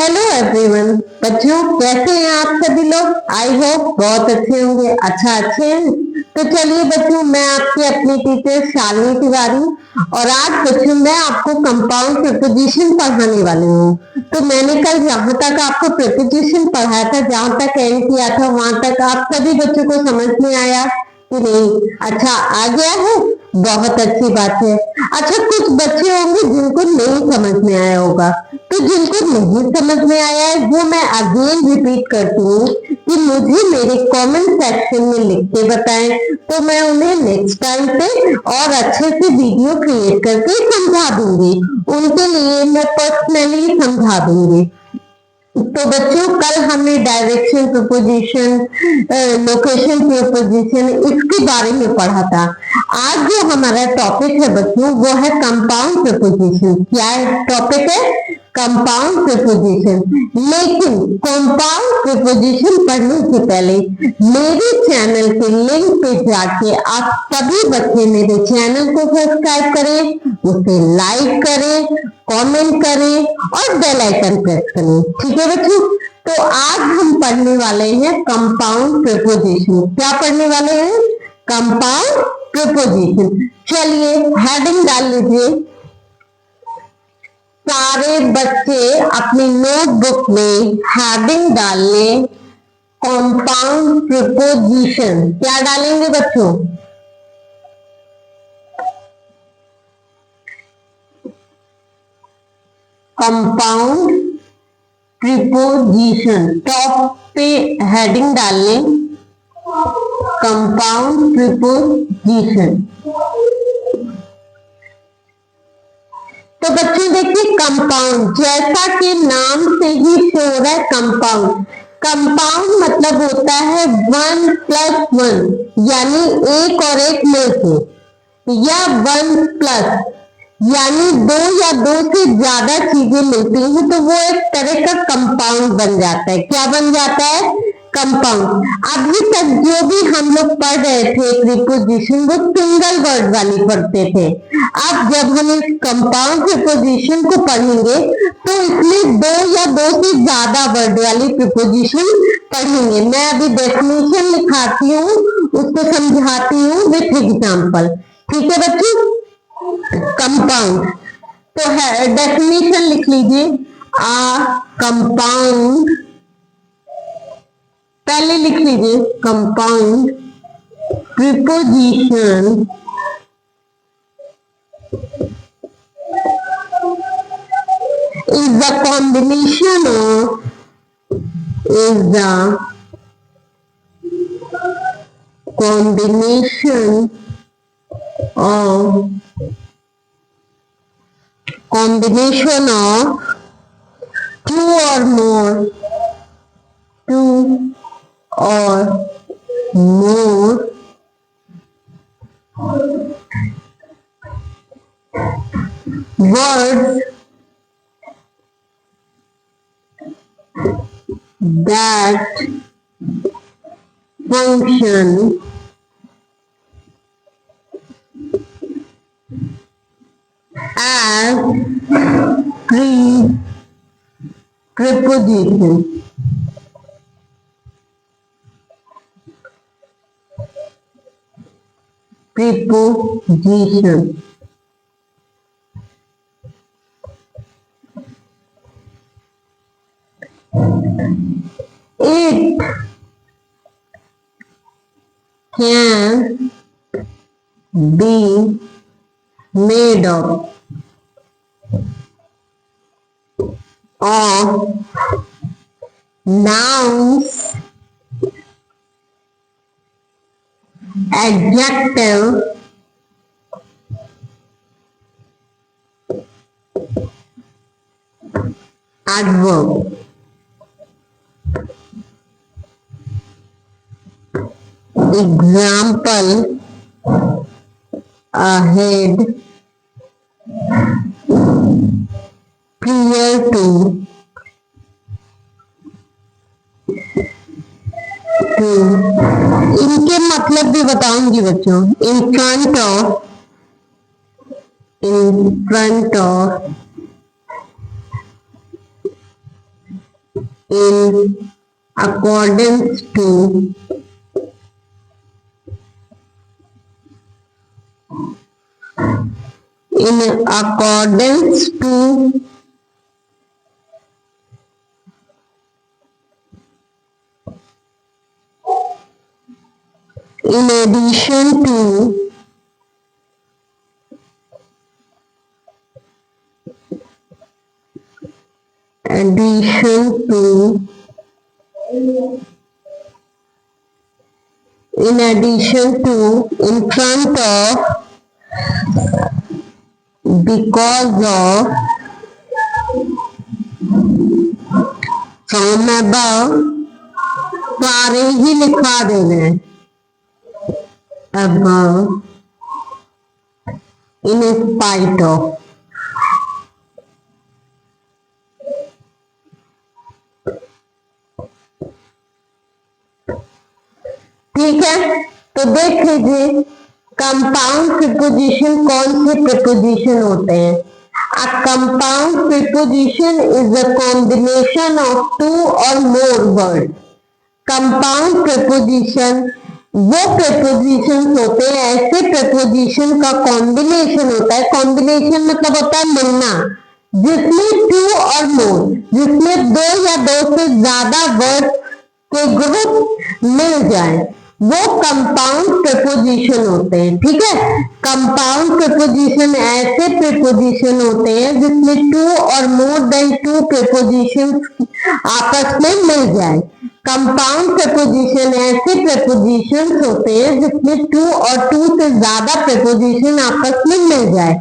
Hello everyone. बच्चों कैसे हैं आप सभी लोग? आई होप बहुत अच्छे होंगे। अच्छा, अच्छे हैं तो चलिए बच्चों, मैं आपकी अपनी टीचर शालिनी तिवारी और आज बच्चों मैं आपको कंपाउंड प्रीपोजिशन पढ़ाने वाली हूँ। तो मैंने कल जहाँ तक आपको प्रीपोजिशन पढ़ाया था, जहाँ तक एंड किया था, वहां तक आप सभी बच्चों को समझ में आया कि नहीं? अच्छा, आ गया है, बहुत अच्छी बात है। अच्छा, कुछ बच्चे होंगे जिनको नहीं समझ में आया होगा, तो जिनको नहीं समझ में आया है वो मैं अगेन रिपीट करती हूँ कि मुझे मेरे कमेंट सेक्शन में लिख के बताएं, तो मैं उन्हें नेक्स्ट टाइम पे और अच्छे से वीडियो क्रिएट करके समझा दूंगी। उनके लिए मैं पर्सनली समझा दूंगी। तो बच्चों कल हमने डायरेक्शन प्रीपोजिशन, लोकेशन प्रीपोजिशन इसके बारे में पढ़ा था। आज जो हमारा टॉपिक है बच्चों वो है कंपाउंड प्रीपोजिशन। क्या है टॉपिक? है कंपाउंड प्रीपोजिशन। लेकिन कंपाउंड प्रीपोजिशन पढ़ने से पहले मेरे चैनल के लिंक पे जाके आप सभी बच्चे मेरे चैनल को सब्सक्राइब करें, उसे लाइक करें, कमेंट करें और बेल आइकन प्रेस करें। ठीक है बच्चों? तो आज हम पढ़ने वाले हैं कंपाउंड प्रीपोजिशन। क्या पढ़ने वाले हैं? Compound preposition. चलिए हेडिंग डाल लीजिए। सारे बच्चे अपनी नोटबुक में हेडिंग डाल लें, कंपाउंड प्रीपोजिशन। क्या डालेंगे बच्चों? Compound preposition. टॉप पे हेडिंग डाल लें, कंपाउंड प्रीपोजिशन। तो बच्चों देखिए, कंपाउंड जैसा कि नाम से ही शो हो रहा है कंपाउंड। कंपाउंड मतलब होता है 1 + 1, यानी एक और एक मिलके, या 1 प्लस यानी दो या दो से ज्यादा चीजें मिलती हैं तो वो एक तरह का कंपाउंड बन जाता है। क्या बन जाता है? कंपाउंड। अभी तक जो भी हम लोग पढ़ रहे थे प्रीपोजिशन वो सिंगल वर्ड वाली पढ़ते थे। अब जब हम इस कंपाउंड प्रीपोजिशन को पढ़ेंगे तो इसमें दो या दो से ज्यादा वर्ड वाली प्रीपोजिशन पढ़ेंगे। मैं अभी डेफिनेशन लिखाती हूँ, उसको समझाती हूँ विथ एग्जाम्पल। ठीक है बच्चों? कंपाउंड तो है, डेफिनेशन लिख लीजिए। कंपाउंड, पहले लिख लीजिए, compound preposition is the combination of two or more words that function as preposition. Preposition. It can be made of nouns, adjective, adverb. Example ahead, prior to, इनके मतलब भी बताऊंगी बच्चों। In front of, in accordance to in accordance to in addition to addition to in addition to in front of because of from above सारे ही लिखवा देना है above in spite of ठीक है तो देख लीजिए कंपाउंड प्रीपोजिशन कौन से प्रीपोजिशन होते हैं A compound preposition is a combination of two or more words. Compound preposition वो prepositions होते हैं ऐसे preposition का combination होता है combination मतलब होता है मिलना जिसमें two और more जिसमें दो या दो से ज्यादा words के ग्रुप मिल जाए वो कंपाउंड प्रीपोजिशन होते हैं ठीक है कंपाउंड प्रीपोजिशन ऐसे प्रीपोजिशन होते हैं जिसमें टू और मोर देन टू प्रीपोजिशन आपस में मिल जाए कंपाउंड प्रीपोजिशन ऐसे प्रीपोजिशन होते हैं जिसमें टू और टू से ज्यादा प्रीपोजिशन आपस में मिल जाए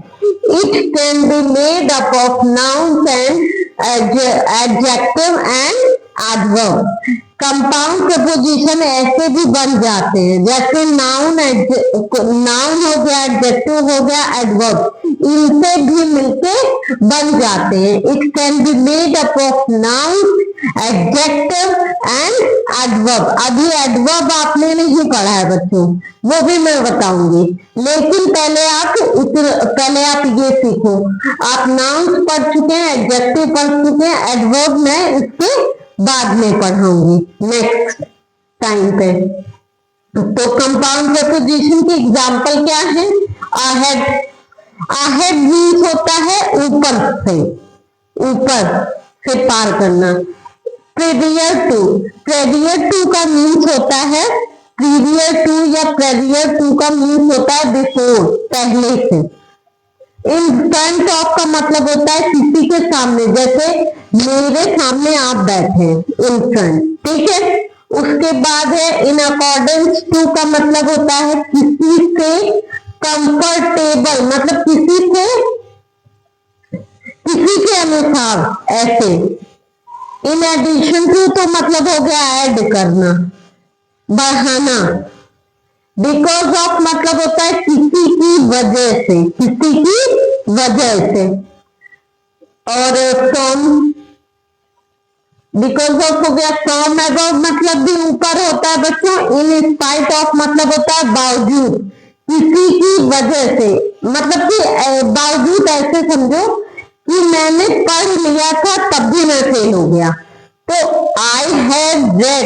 it can be made up of nouns and adjective and adverb compound preposition ऐसे भी बन जाते हैं जैसे नाउन हो गया एडजेक्टिव हो गया एडवर्ब इनसे भी मिलके बन जाते हैं it can be made up of noun adjective and adverb अभी एडवर्ब आपने नहीं पढ़ा है बच्चों वो भी मैं बताऊंगी लेकिन पहले आप ये सीखो आप नाउन पढ़ चुके हैं एडजेक्टिव पढ़ चुके हैं एडवर्ब मैं इसके बाद में पढ़ाऊंगी नेक्स्ट टाइम पे तो कंपाउंड प्रपोजिशन की एग्जांपल क्या है अहेड अहेड मीन्स होता है ऊपर से पार करना प्रेवियर टू का मीन्स होता है प्रीवियर टू या प्रेवियर टू का मीन्स होता है बिफोर पहले से इन फ्रंट ऑफ का मतलब होता है किसी के सामने जैसे मेरे सामने आप बैठे इन फ्रंट ठीक है उसके बाद है इन अकॉर्डेंस टू का मतलब होता है किसी से कंफर्टेबल मतलब किसी के अनुसार ऐसे इन एडिशन टू तो मतलब हो गया ऐड करना बढ़ाना बिकॉज ऑफ मतलब होता है किसी की वजह से और फ्रॉम बिकॉज ऑफ हो गया फ्रॉम अबव मतलब भी ऊपर होता है बच्चों इन स्पाइट ऑफ मतलब होता है बावजूद किसी की वजह से मतलब कि बावजूद ऐसे समझो कि मैंने पढ़ लिया था तब भी मैं फेल हो गया तो आई हैव रेड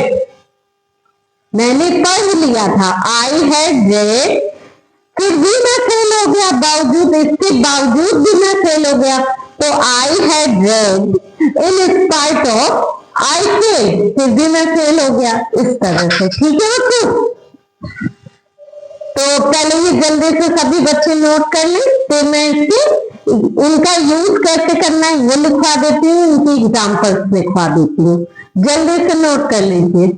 मैंने पढ़ लिया था आई हैड रेड फिर भी मैं फेल हो गया बावजूद इसके बावजूद भी मैं फेल हो गया तो आई had red in spite of I fail फिर भी मैं फेल हो गया इस तरह से ठीक है बच्चों तो पहले ही जल्दी से सभी बच्चे नोट कर लें तो मैं इसकी इनका यूज कैसे करना है वो लिखवा देती हूँ इनकी एग्जाम्पल्स लिखवा देती हूँ जल्दी से नोट कर लीजिए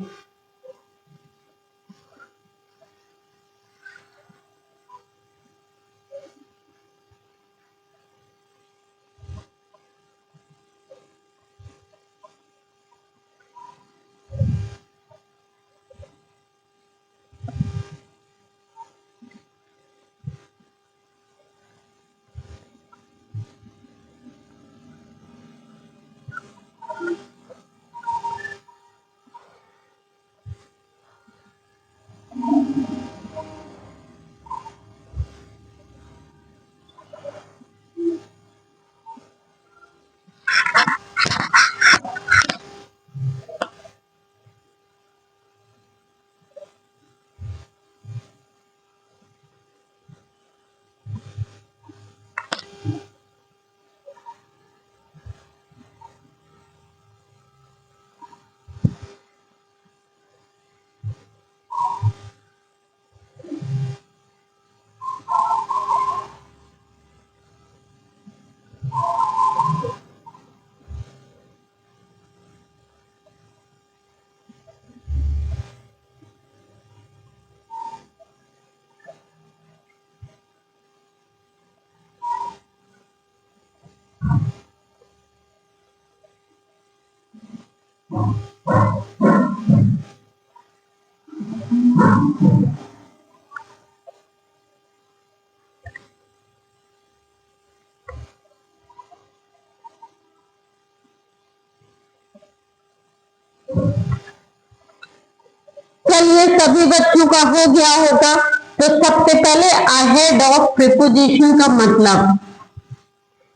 सभी बच्चों का हो गया होगा। तो सबसे पहले अहेड ऑफ प्रीपोजिशन का मतलब,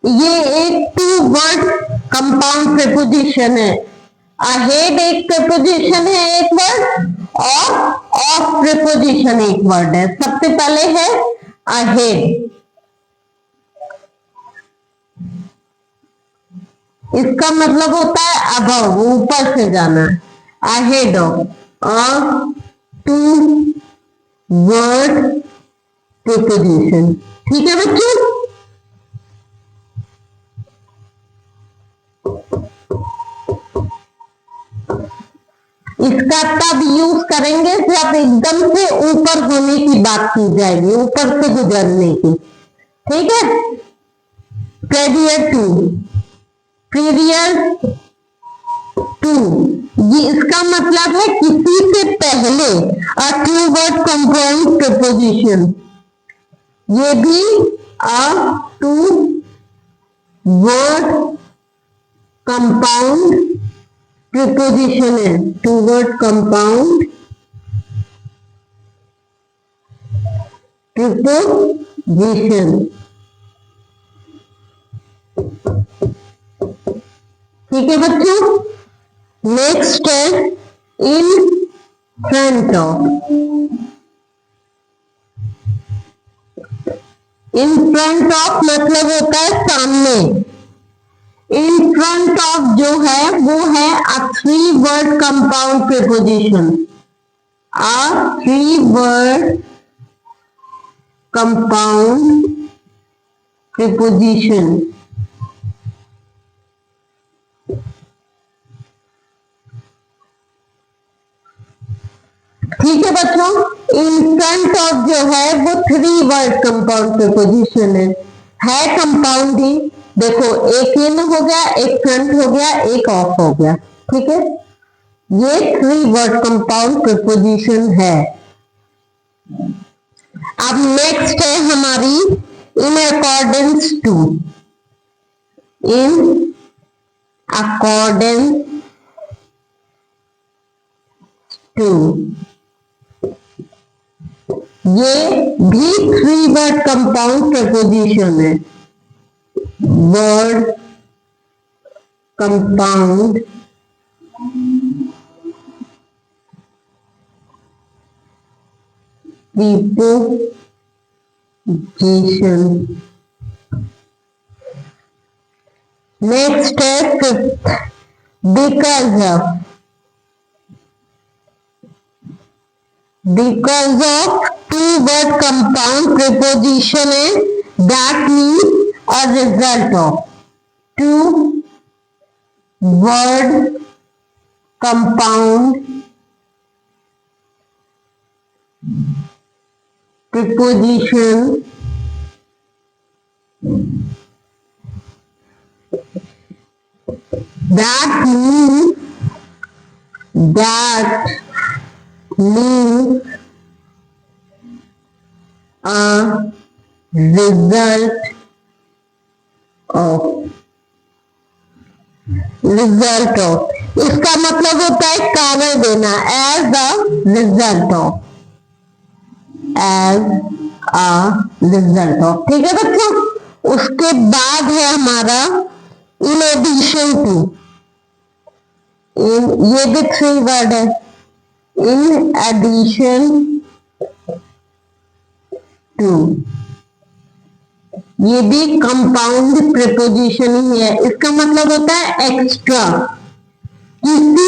ये एक टू वर्ड कंपाउंड प्रीपोजिशन है। अहेड एक प्रीपोजिशन है एक वर्ड, और ऑफ प्रीपोजिशन एक वर्ड है। सबसे पहले है अहेड, इसका मतलब होता है अबव, ऊपर से जाना। Ahead of two word preposition, ठीक है बच्चों। इसका तब यूज करेंगे जब एकदम से ऊपर होने की बात की जाएगी, ऊपर से गुजरने की, ठीक है। प्रेवियर टू, प्रीवियस टू, ये इसका मतलब है किसी से पहले। अ टू वर्ड कंपाउंड प्रीपोजिशन, ये भी अ टू वर्ड कंपाउंड प्रीपोजिशन है। टू वर्ड कंपाउंड प्रीपोजिशन, ठीक है बच्चों। नेक्स्ट है in front of. In front of मतलब होता है सामने। इन फ्रंट ऑफ जो है वो है a three word compound preposition. A three word compound preposition, ठीक है बच्चों। इन फ्रंट ऑफ जो है वो थ्री वर्ड कंपाउंड प्रीपोजिशन है कंपाउंड ही। देखो, एक इन हो गया, एक फ्रंट हो गया, एक ऑफ हो गया, ठीक है। ये थ्री वर्ड कंपाउंड प्रीपोजिशन है। अब नेक्स्ट है हमारी in accordance to. In accordance to, ये भी थ्री वर्ड कंपाउंड प्रीपोजिशन है। Word compound preposition. नेक्स्ट है fifth, because of. Because of two word compound preposition है that means a result of two word compound preposition that means a result of। Result of, इसका मतलब होता है कारण देना। As a result of, as a result of, ठीक है बच्चों। उसके बाद है हमारा इन एडिशन टू। ये भी थ्री वर्ड है। इन एडिशन टू, ये भी कंपाउंड प्रीपोजिशन ही है। इसका मतलब होता है एक्स्ट्रा, किसी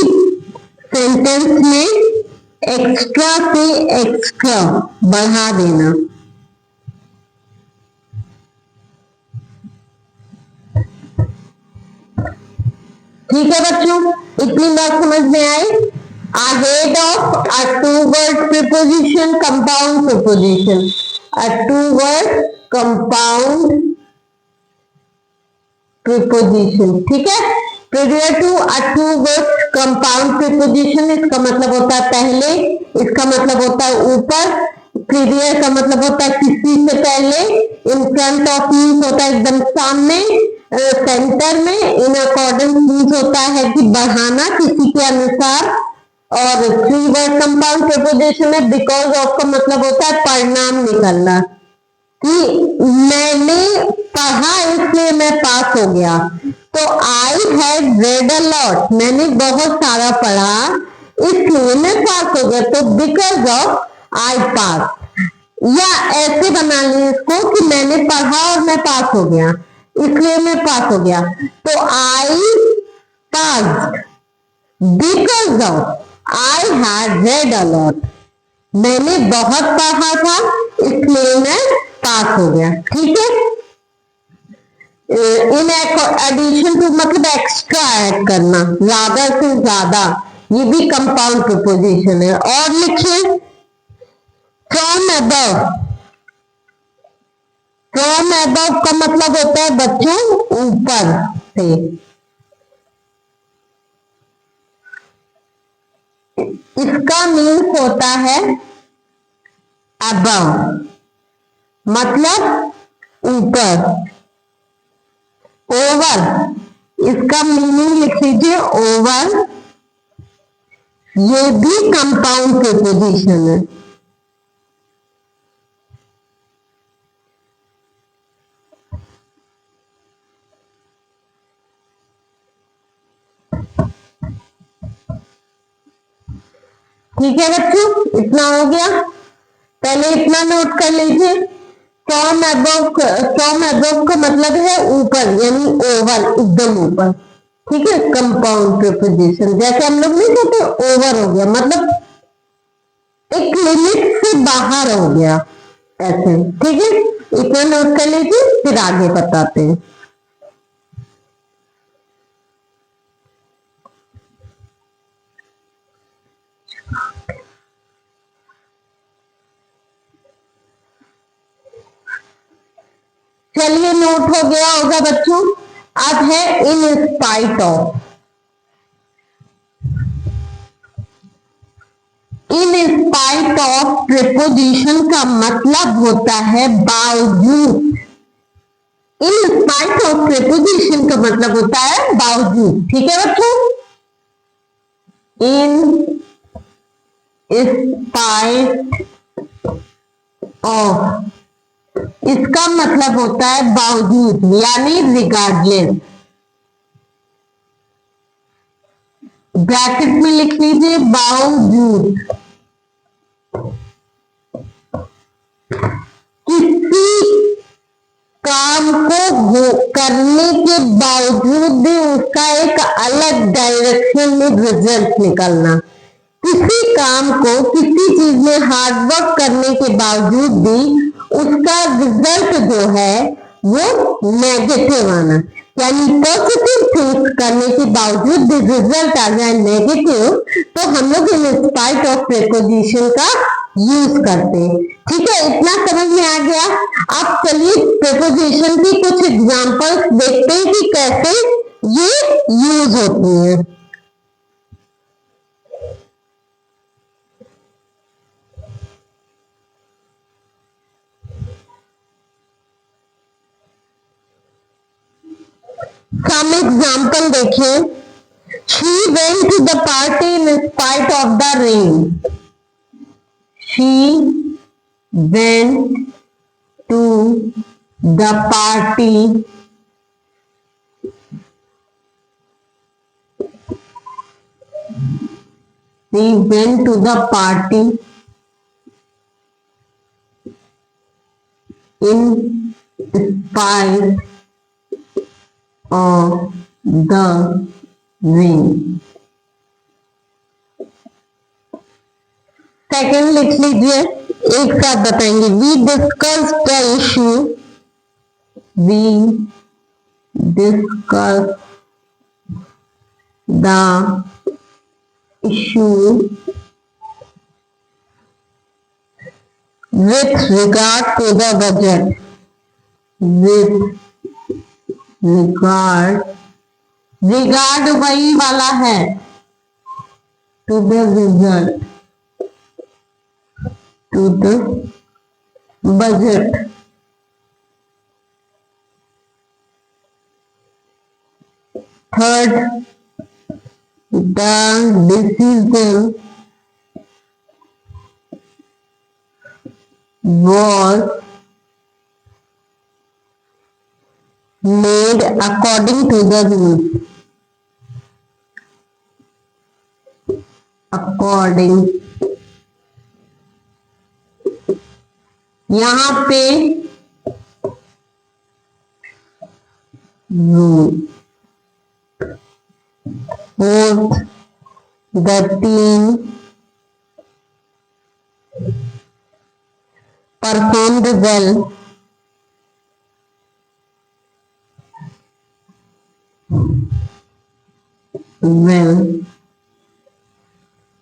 सेंटेंस में एक्स्ट्रा से एक्स्ट्रा बढ़ा देना। ठीक है बच्चों, इतनी बात समझ में आई। Ahead of a two word preposition compound preposition. A two word compound preposition, ठीक है। Previous to a two word compound preposition, इसका मतलब होता है पहले, इसका मतलब होता है ऊपर। प्रीवियर का मतलब होता है किसी से पहले। इन फ्रंट ऑफ मीन्स होता है एकदम सामने, सेंटर में। इन अकॉर्डेंस मीन्स होता है कि बढ़ाना किसी के अनुसार, और थ्री वर्ड कंपाउंड प्रीपोजिशन में बिकॉज ऑफ का मतलब होता है परिणाम निकलना, कि मैंने पढ़ा इसलिए मैं पास हो गया। तो आई हैड रेड अ लॉट, मैंने बहुत सारा पढ़ा इसलिए मैं पास हो गया, तो बिकॉज ऑफ आई पास। या ऐसे बना ली इसको कि मैंने पढ़ा और मैं पास हो गया इसलिए मैं पास हो गया, तो I pass because of I had read a lot, मैंने बहुत पढ़ा था इसलिए मैं पास हो गया। ठीक है, इन एडिशन टू मतलब एक्स्ट्रा ऐड करना, ज्यादा से ज्यादा, ये भी कंपाउंड प्रीपोजिशन है। और लिखिए फ्रॉम अबव, फ्रॉम अबव का मतलब होता है बच्चों ऊपर से, इसका मीन्स होता है अबव मतलब ऊपर। ओवर, इसका मीनिंग लिख लीजिए ओवर, ये भी कंपाउंड प्रीपोजिशन है। ठीक है बच्चों, इतना हो गया, पहले इतना नोट कर लीजिए। फ्रॉम अबव, फ्रॉम अबव का मतलब है ऊपर, यानी ओवर, एकदम ऊपर। ठीक है, कंपाउंड प्रीपोजिशन, जैसे हम लोग नहीं कहते ओवर हो गया, मतलब एक लिमिट से बाहर हो गया, ऐसे। ठीक है, इतना नोट कर लीजिए, फिर आगे बताते हैं। चलिए, नोट हो गया होगा बच्चों। अब है in spite of. In spite of preposition का मतलब होता है बावजूद। इन स्पाइट ऑफ प्रीपोजिशन का मतलब होता है बावजूद। ठीक है बच्चों, इन स्पाइट ऑफ, इसका मतलब होता है बावजूद, यानी रिगार्डलेस। ब्रैकेट में लिख लीजिए बावजूद, किसी काम को करने के बावजूद भी उसका एक अलग डायरेक्शन में रिजल्ट निकलना। किसी काम को, किसी चीज में हार्डवर्क करने के बावजूद भी उसका रिजल्ट जो है वो नेगेटिव आना, यानी पॉजिटिव थिंग्स करने के बावजूद भी रिजल्ट आ जाए नेगेटिव, तो हम लोग इन स्पाइट ऑफ प्रीपोजिशन का यूज करते हैं। ठीक है, इतना समझ में आ गया। अब चलिए प्रीपोजिशन की कुछ एग्जांपल्स देखते हैं कि कैसे ये यूज होती है। सम एग्जाम्पल देखिए, she went to the party in spite of the rain. She went to the party she went to the party in spite of the rain. Second लिख लीजिए, एक साथ बताएंगे। We discuss the issue, we discuss the issue with regard to the budget, with regard, regard वही वाला है, to the result, to the budget. Third, The decision was made according to the rules. According, यहाँ पे rule, fourth, the team performed well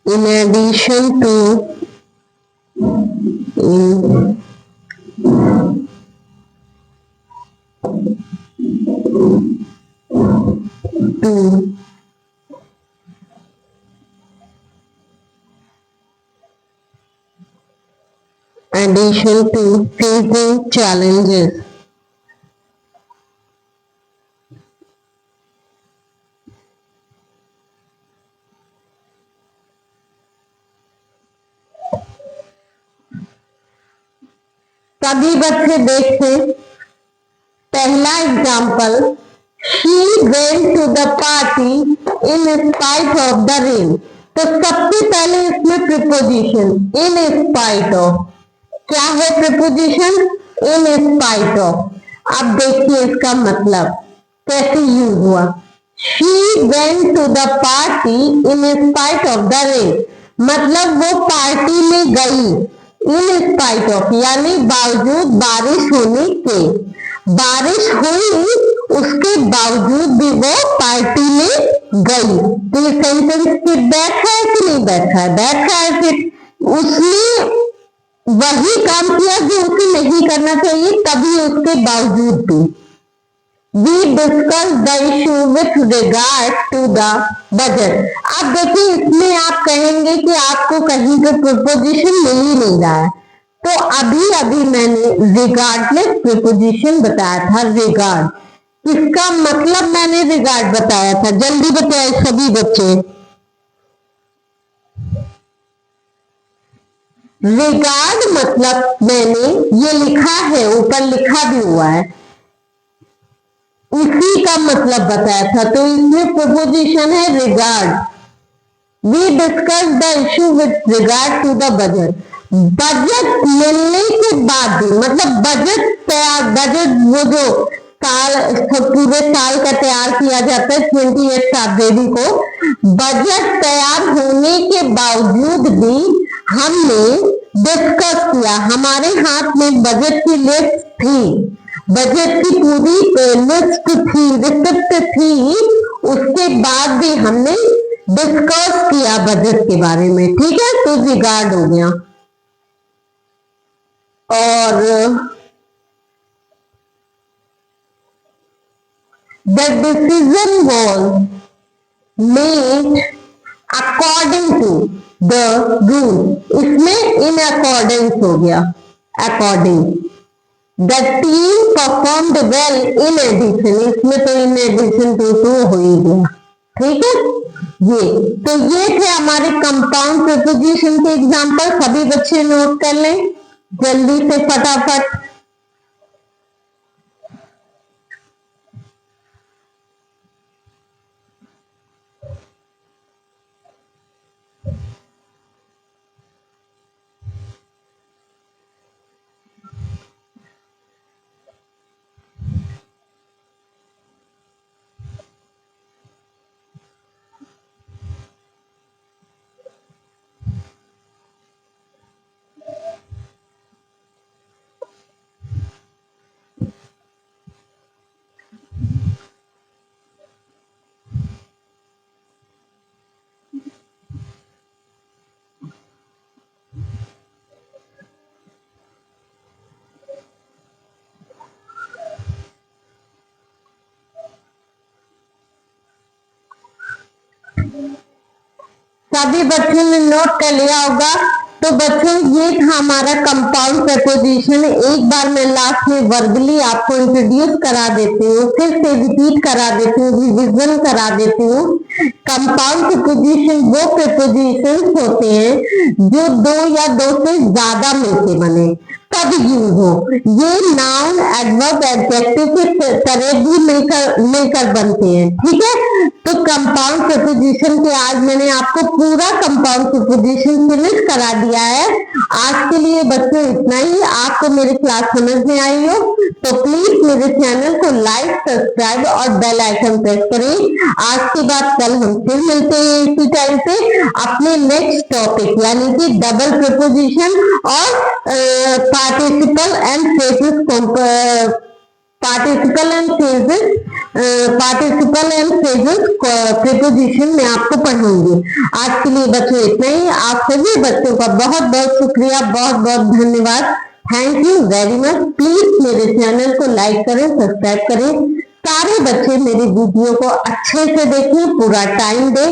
in addition to facing challenges. सभी बच्चे देखें, पहला example, she went to the party in spite of the rain. तो सबसे पहले इसमें प्रिपोजिशन in spite of, क्या है प्रिपोजिशन? in spite of. अब देखिए इसका मतलब कैसे यूज हुआ। she went to the party in spite of the rain, मतलब वो पार्टी में गई इन स्पाइट ऑफ, यानी बावजूद बारिश होने के। बारिश हुई, उसके बावजूद भी वो पार्टी में गई। तो ये सेंटेंस फिर बैठा है कि नहीं बैठा है? बैठा है। फिर उसने वही काम किया जो उसे नहीं करना चाहिए, तभी उसके बावजूद भी। We discussed the issue with regard to the budget. अब देखिए इसमें आप कहेंगे कि आपको कहीं पे प्रिपोजिशन मिल ही नहीं रहा है, तो अभी अभी मैंने रिगार्डलेस प्रिपोजिशन बताया था। रिगार्ड, इसका मतलब मैंने रिगार्ड बताया था। जल्दी बताए सभी बच्चे। रिगार्ड मतलब मैंने ये लिखा है, ऊपर लिखा भी हुआ है, उसी का मतलब बताया था। तो इसमें प्रपोजिशन है regard. We discuss the issue with regard to the budget. Budget मिलने के बाद भी, मतलब बजट तैयार, बजट वो जो साल, पूरे साल का तैयार किया जाता है 28 फरवरी को, बजट तैयार होने के बावजूद भी हमने डिस्कस किया। हमारे हाथ में बजट की लिस्ट थी, बजट की पूरी लिस्ट थी, रिसिप्ट थी, उसके बाद भी हमने डिस्कस किया बजट के बारे में। ठीक है, तो रिगार्ड हो गया। और the decision was made according to the rule, इसमें इन अकॉर्डेंस हो गया, according. The team performed well in addition, इसमें तो इन एडिशन टू हो ही गया। ठीक है, ये थे हमारे कंपाउंड प्रिपोजिशन के एग्जांपल। सभी बच्चे नोट कर लें जल्दी से फटाफट। सभी बच्चों ने नोट कर लिया होगा। तो बच्चों ये था हमारा कंपाउंड प्रपोजिशन। एक बार मैं लास्ट में वर्बली आपको इंट्रोड्यूस करा देती हूँ, फिर से रिपीट करा देती हूँ, रिविजन करा देती हूँ। कंपाउंड प्रपोजिशन वो प्रपोजिशन होते हैं जो दो या दो से ज्यादा मिलके बने, तब यूज हो। ये नाउन, एडवर्ब, एडजेक्टिव के तरह भी मिलकर बनते हैं, ठीक है। तो कंपाउंड प्रपोजिशन के आज मैंने आपको पूरा कंपाउंड प्रपोजिशन फिनिश करा दिया है। आज के लिए बच्चों इतना ही। आपको मेरी क्लास समझ में आई हो तो प्लीज मेरे चैनल को लाइक, सब्सक्राइब और बेल आइकन प्रेस करें। आज के बाद कल हम फिर मिलते हैं इसी टाइम पे अपने नेक्स्ट टॉपिक यानी कि डबल प्रपोजिशन और पार्टिसिपल एंड फ्रेजेस प्रीपोजिशन में आपको पढ़ाऊंगी। आज के लिए बच्चों इतना ही। आप सभी बच्चों का बहुत बहुत शुक्रिया, बहुत बहुत धन्यवाद। Thank you very much. Please मेरे चैनल को लाइक करें, सब्सक्राइब करें। सारे बच्चे मेरी वीडियो को अच्छे से देखें, पूरा टाइम दे।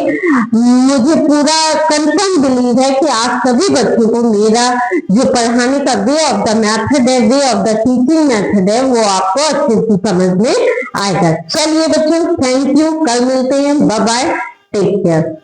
मुझे पूरा कंफर्म बिलीव है कि आप सभी बच्चों को मेरा जो पढ़ाने का वे ऑफ द मेथड है, way of the teaching method है, वो आपको अच्छे से समझ में आएगा। चलिए बच्चों, थैंक यू। कल मिलते हैं। Bye bye, take care.